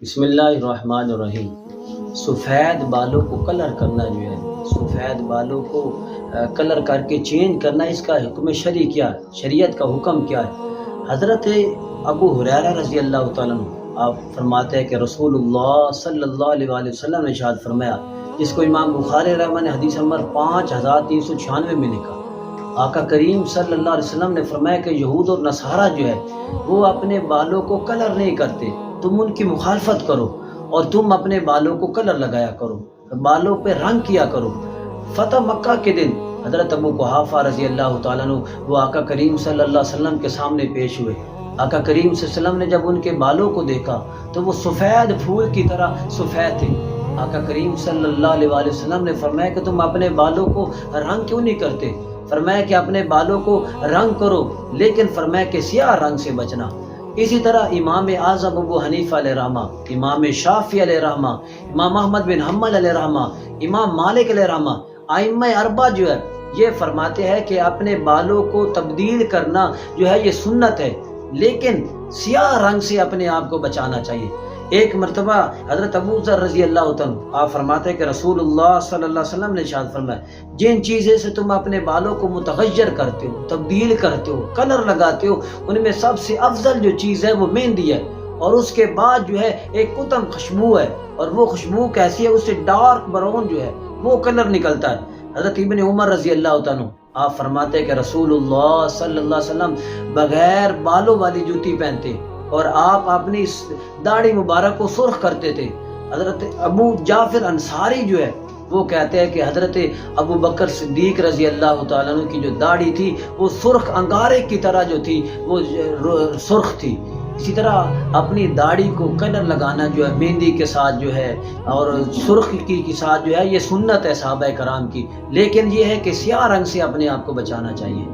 بسم اللہ الرحمن الرحیم۔ سفید بالوں کو کلر کرنا جو ہے، سفید بالوں کو کلر کر کے چینج کرنا، اس کا حکم شرعی کیا ہے؟ شریعت کا حکم کیا ہے؟ حضرت ابو ہریرہ رضی اللہ تعالیٰ عنہ آپ فرماتے ہیں کہ رسول اللہ صلی اللہ علیہ وآلہ وسلم نے ارشاد فرمایا، جس کو امام بخاری رحمہ نے حدیث نمبر 5396 میں لکھا، آقا کریم صلی اللہ علیہ وسلم نے فرمایا کہ یہود اور نصارہ جو ہے وہ اپنے بالوں کو کلر نہیں کرتے، تم ان کی مخالفت کرو اور تم اپنے بالوں کو کلر لگایا کرو، بالوں پہ رنگ کیا کرو۔ فتح مکہ کے دن حضرت ابو قحافہ رضی اللہ تعالیٰ عنہ وہ آقا کریم صلی اللہ علیہ وسلم کے سامنے پیش ہوئے۔ آقا کریم صلی اللہ علیہ وسلم نے جب ان کے بالوں کو دیکھا تو وہ سفید پھول کی طرح سفید تھے۔ آقا کریم صلی اللہ علیہ وآلہ وسلم نے فرمایا کہ تم اپنے بالوں کو رنگ کیوں نہیں کرتے؟ فرمایا کہ اپنے بالوں کو رنگ کرو، لیکن فرمایا کہ سیاہ رنگ سے بچنا۔ اسی طرح امام اعظم ابو حنیفہ علیہ رحمہ، امام شافعی علیہ رحمہ، امام احمد بن حنبل علیہ رحمہ، امام مالک علیہ رحمہ، ائمہ اربعہ جو ہے یہ فرماتے ہیں کہ اپنے بالوں کو تبدیل کرنا جو ہے یہ سنت ہے، لیکن سیاہ رنگ سے اپنے آپ کو بچانا چاہیے۔ ایک مرتبہ حضرت ابو ذر رضی اللہ عنہ آپ فرماتے ہیں کہ رسول اللہ صلی اللہ علیہ وسلم نے ارشاد فرمایا، جن چیزیں سے تم اپنے بالوں کو متغیر کرتے ہو، تبدیل کرتے ہو، کلر لگاتے ہو، ان میں سب سے افضل جو چیز ہے وہ مہندی ہے، اور اس کے بعد جو ہے ایک کتم خوشبو ہے، اور وہ خوشبو کیسی ہے؟ اس سے ڈارک براؤن جو ہے وہ کلر نکلتا ہے۔ حضرت ابن عمر رضی اللہ عنہ آپ فرماتے ہیں کہ رسول اللہ صلی اللہ علیہ وسلم بغیر بالوں والی جوتی پہنتے اور آپ اپنی داڑھی مبارک کو سرخ کرتے تھے۔ حضرت ابو جعفر انصاری جو ہے وہ کہتے ہیں کہ حضرت ابو بکر صدیق رضی اللہ تعالیٰ عنہ کی جو داڑھی تھی وہ سرخ انگارے کی طرح جو تھی وہ سرخ تھی۔ اسی طرح اپنی داڑھی کو کلر لگانا جو ہے مہندی کے ساتھ جو ہے اور سرخ کی ساتھ جو ہے یہ سنت ہے صحابہ کرام کی، لیکن یہ ہے کہ سیاہ رنگ سے اپنے آپ کو بچانا چاہیے۔